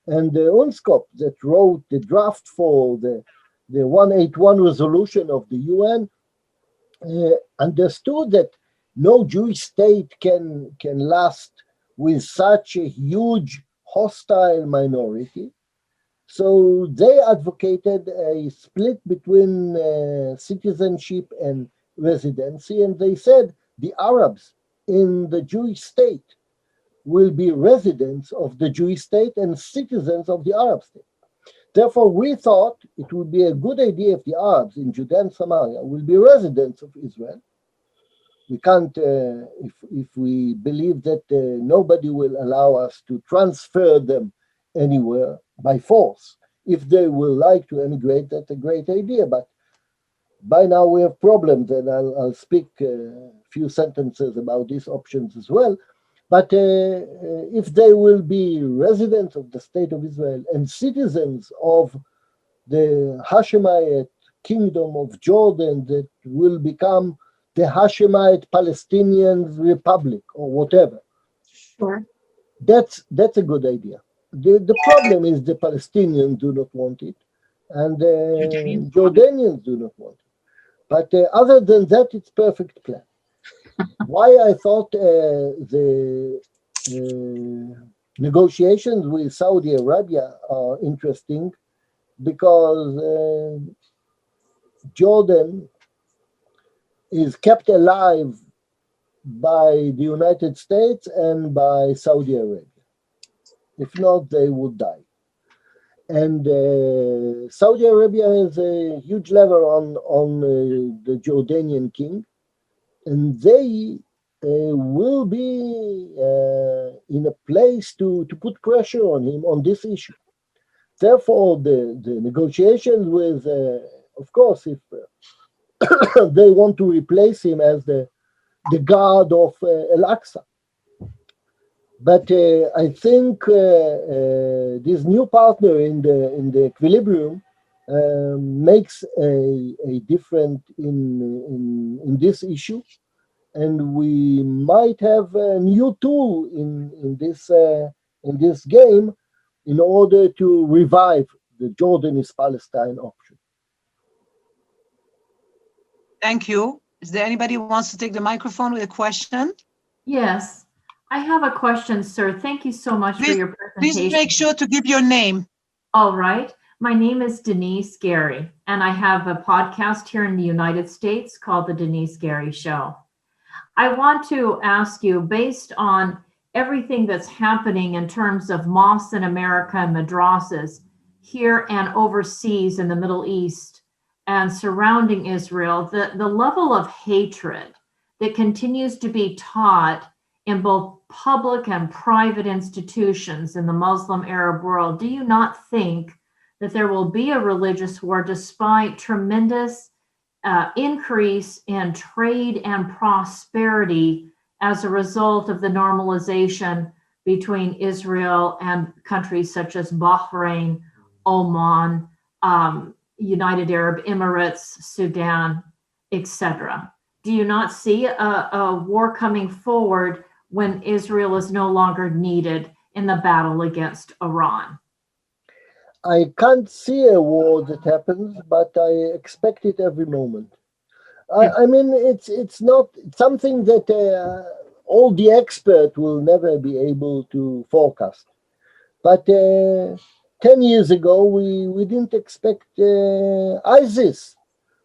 And the UNSCOP that wrote the draft for the 181 resolution of the UN understood that no Jewish state can last with such a huge hostile minority. So they advocated a split between citizenship and residency, and they said the Arabs in the Jewish state will be residents of the Jewish state and citizens of the Arab state. Therefore, we thought it would be a good idea if the Arabs in Judea and Samaria will be residents of Israel. We can't, if we believe that nobody will allow us to transfer them anywhere by force if they will like to emigrate, that's a great idea. But by now we have problems, and I'll speak a few sentences about these options as well. But if they will be residents of the State of Israel and citizens of the Hashemite Kingdom of Jordan that will become the Hashemite Palestinian Republic or whatever, Sure. that's a good idea. The problem is the Palestinians do not want it, and the Jordanians do not want it. But other than that, it's perfect plan. Why I thought the negotiations with Saudi Arabia are interesting, because Jordan is kept alive by the United States and by Saudi Arabia. If not, they would die. And Saudi Arabia has a huge lever on the Jordanian king, and they will be in a place to put pressure on him on this issue. Therefore, the negotiations with, of course, if they want to replace him as the guard of Al-Aqsa. But I think this new partner in the equilibrium makes a difference in this issue, and we might have a new tool in this game in order to revive the Jordan-Palestine option. Thank you. Is there anybody who wants to take the microphone with a question? Yes, I have a question, sir. Thank you so much for your presentation. Please make sure to give your name. All right. My name is Denise Gary, and I have a podcast here in the United States called The Denise Gary Show. I want to ask you, based on everything that's happening in terms of mosques in America and madrasas here and overseas in the Middle East and surrounding Israel, the level of hatred that continues to be taught in both public and private institutions in the Muslim Arab world, do you not think that there will be a religious war despite tremendous increase in trade and prosperity as a result of the normalization between Israel and countries such as Bahrain, Oman, United Arab Emirates, Sudan, etc.? Do you not see a war coming forward when Israel is no longer needed in the battle against Iran? I can't see a war that happens, but I expect it every moment. I mean, it's not something that all the experts will never be able to forecast. But 10 years ago, we didn't expect ISIS,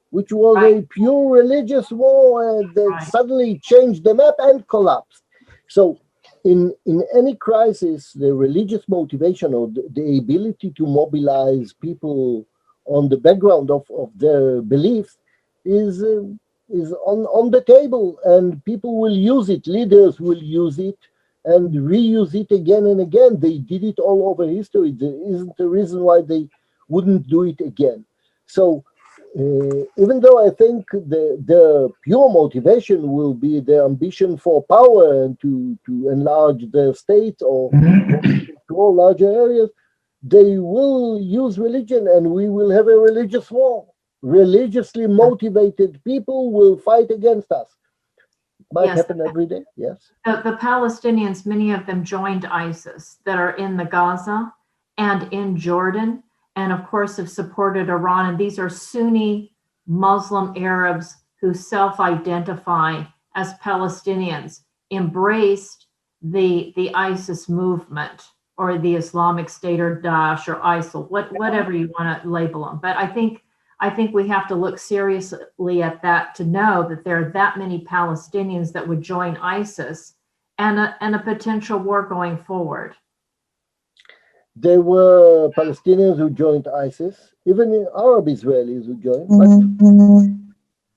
which was a pure religious war that suddenly changed the map and collapsed. So in any crisis, the religious motivation or the ability to mobilize people on the background of their beliefs is on the table, and people will use it. Leaders will use it and reuse it again and again. They did it all over history. There isn't a reason why they wouldn't do it again. So even though I think the pure motivation will be their ambition for power and to enlarge their state or control larger areas, they will use religion, and we will have a religious war. Religiously motivated people will fight against us. Might happen every day, yes. The Palestinians, many of them joined ISIS that are in the Gaza and in Jordan, and of course have supported Iran. And these are Sunni Muslim Arabs who self-identify as Palestinians, embraced the ISIS movement or the Islamic State or Daesh or ISIL, whatever you want to label them. But I think we have to look seriously at that to know that there are that many Palestinians that would join ISIS and a potential war going forward. There were Palestinians who joined ISIS, even Arab Israelis who joined, but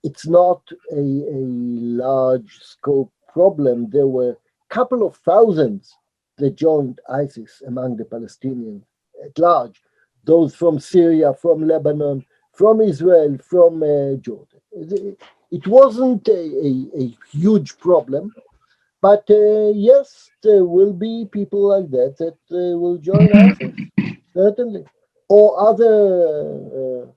it's not a large scope problem. There were a couple of thousands that joined ISIS among the Palestinians at large. those from Syria, from Lebanon, from Israel, from Jordan. It wasn't a huge problem, but yes, there will be people like that will join ISIS, certainly, or other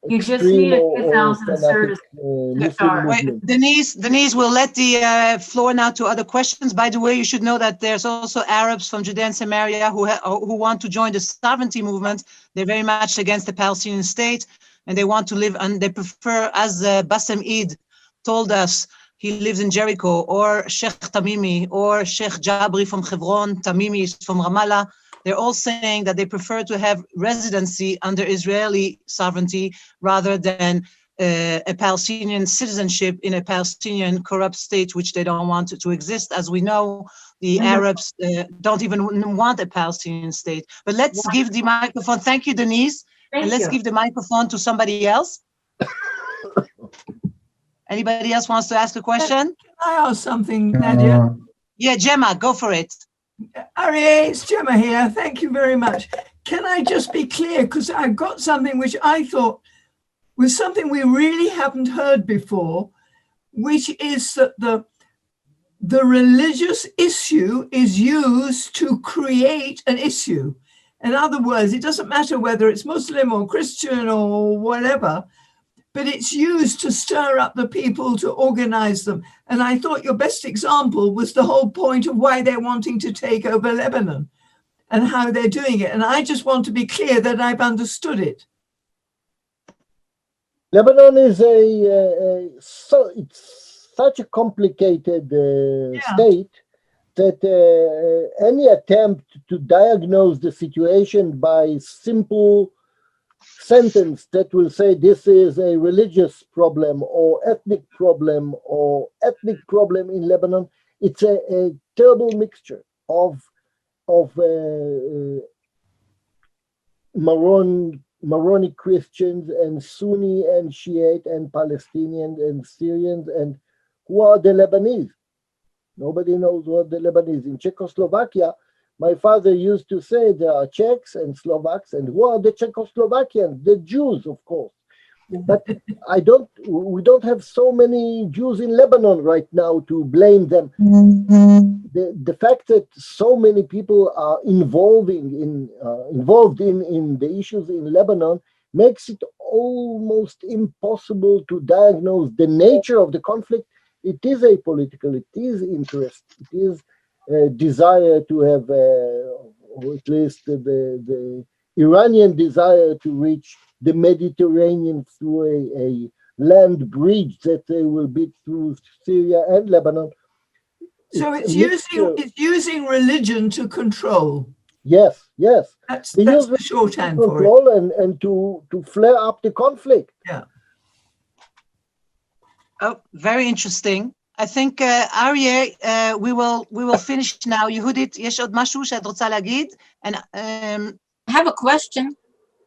You just extreme needed or 2,000 fanatic Muslim Wait, movement. Denise will let the floor now to other questions. By the way, you should know that there's also Arabs from Judea and Samaria who want to join the sovereignty movement. They're very much against the Palestinian state, and they want to live, and they prefer, as Bassem Eid told us, he lives in Jericho, or Sheikh Tamimi, or Sheikh Jabri from Hebron, Tamimi is from Ramallah. They're all saying that they prefer to have residency under Israeli sovereignty rather than a Palestinian citizenship in a Palestinian corrupt state, which they don't want to exist. As we know, the Arabs don't even want a Palestinian state. But let's give the microphone. Thank you, Denise. And let's give the microphone to somebody else. Anybody else wants to ask a question? Can I ask something, Nadia? Yeah, Gemma, go for it. Arieh, it's Gemma here. Thank you very much. Can I just be clear? Because I've got something which I thought was something we really haven't heard before, which is that the religious issue is used to create an issue. In other words, it doesn't matter whether it's Muslim or Christian or whatever, but it's used to stir up the people, to organize them. And I thought your best example was the whole point of why they're wanting to take over Lebanon and how they're doing it. And I just want to be clear that I've understood it. Lebanon is it's such a complicated state that any attempt to diagnose the situation by simple sentence that will say this is a religious problem or ethnic problem in Lebanon, it's a terrible mixture of Maronic Christians and Sunni and Shiite and Palestinians and Syrians, and who are the Lebanese? Nobody knows what the Lebanese. In Czechoslovakia, my father used to say there are Czechs and Slovaks, and who are the Czechoslovakians? The Jews, of course. But we don't have so many Jews in Lebanon right now to blame them. The fact that so many people are involved in the issues in Lebanon makes it almost impossible to diagnose the nature of the conflict. It is apolitical, it is interest, it is desire to have, or at least the Iranian desire to reach the Mediterranean through a land bridge that they will be through Syria and Lebanon. So it's using religion to control. Yes. That's the shorthand for it. Control and to flare up the conflict. Yeah. Oh, very interesting. I think, Arieh, we will finish now. Yehudit, יש עוד משהו שאת רוצה להגיד? And I have a question.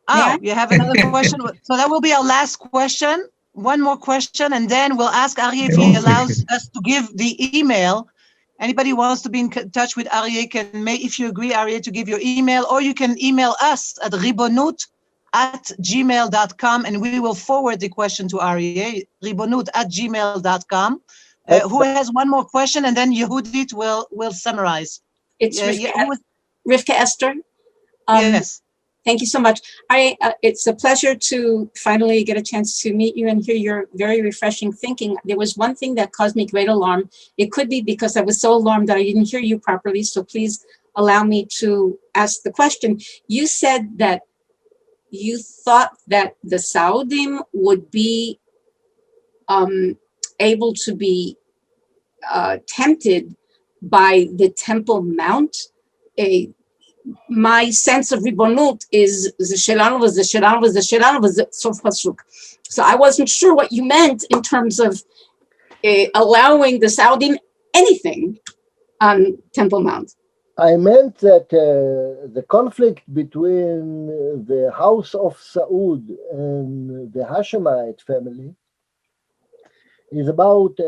oh, you have another question? So that will be our last question. One more question, and then we'll ask Arieh if he allows us to give the email. Anybody who wants to be in touch with Arieh can, if you agree, Arieh, to give your email, or you can email us at ribonut@gmail.com, and we will forward the question to Arieh, ribonut@gmail.com. Who has one more question, and then Yehudit will summarize. It's Rivka Esther. Yes. Thank you so much. It's a pleasure to finally get a chance to meet you and hear your very refreshing thinking. There was one thing that caused me great alarm. It could be because I was so alarmed that I didn't hear you properly. So please allow me to ask the question. You said that you thought that the Saudim would be able to be tempted by the Temple Mount. My sense of Ribonut is so I wasn't sure what you meant in terms of allowing the Saudim anything on Temple Mount. I meant that the conflict between the House of Saud and the Hashemite family is about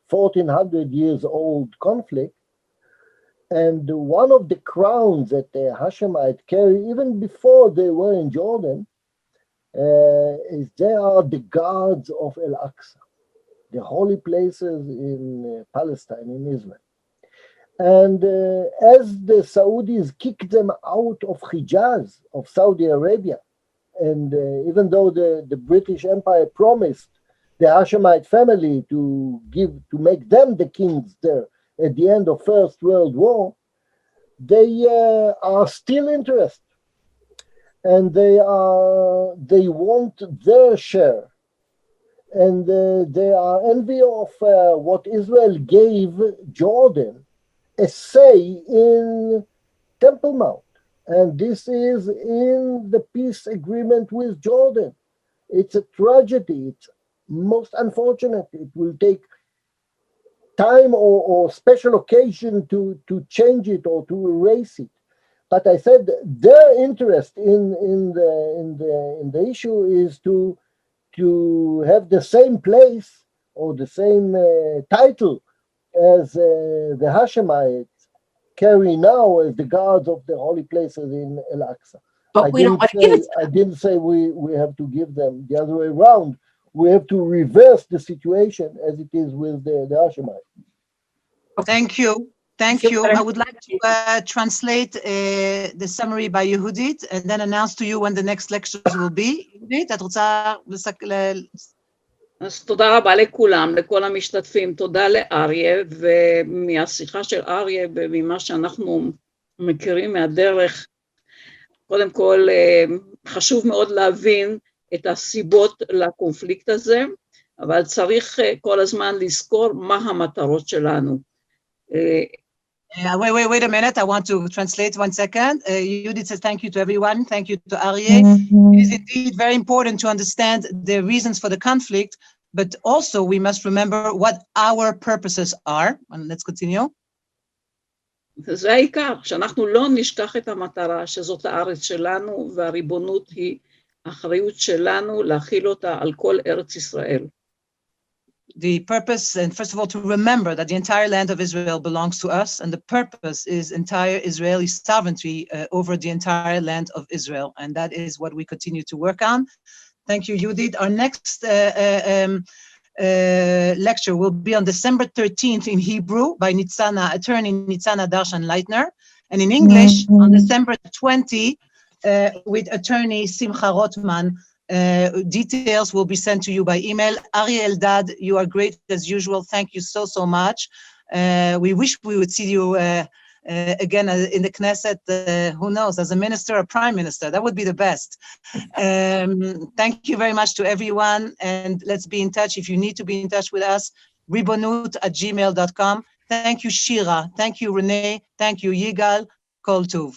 1400 years old conflict. And one of the crowns that the Hashemite carry, even before they were in Jordan, is they are the guards of Al-Aqsa, the holy places in Palestine, in Israel. And as the Saudis kicked them out of Hijaz, of Saudi Arabia, and even though the British Empire promised the Hashemite family to make them the kings there at the end of First World War, they are still interested, and they want their share, and they are envy of what Israel gave Jordan a say in Temple Mount, and this is in the peace agreement with Jordan. It's a tragedy. It's most unfortunate. It will take time or special occasion to change it or to erase it. But I said their interest in the issue is to have the same place or the same title as the Hashemites carry now as the guards of the holy places in Al-Aqsa. But we don't want to give it to them. I didn't say we have to give them the other way around. We have to reverse the situation as it is with the Hashemites. Thank you. Thank you. I would like to translate the summary by Yehudit and then announce to you when the next lectures will be. Yehudit, את רוצה אז תודה רבה לכולם, לכל המשתתפים. תודה לאריה, ומהשיחה של אריה וממה שאנחנו מכירים מהדרך, קודם כל חשוב מאוד להבין את הסיבות לקונפליקט הזה, אבל צריך כל הזמן לזכור מה המטרות שלנו. Wait a minute. I want to translate 1 second. Judith says thank you to everyone. Thank you to Arieh. It is indeed very important to understand the reasons for the conflict, but also we must remember what our purposes are. And let's continue. זה העיקר, שאנחנו לא נשכח את המטרה, שזאת הארץ שלנו, והריבונות היא האחריות שלנו להכיל אותה על כל ארץ ישראל. The purpose, and first of all, to remember that the entire land of Israel belongs to us, and the purpose is entire Israeli sovereignty over the entire land of Israel, and that is what we continue to work on. Thank you, Judith. Our next lecture will be on December 13th in Hebrew by attorney Nitzana Darshan-Leitner, and in English on December 20 with attorney Simcha Rotman. Details will be sent to you by email. Arieh Eldad, you are great as usual. Thank you so much. We wish we would see you again in the Knesset, who knows, as a minister or prime minister. That would be the best. Thank you very much to everyone, and let's be in touch. If you need to be in touch with us, ribonut@gmail.com. Thank you, Shira. Thank you, Renee. Thank you, Yigal. Kol Tov.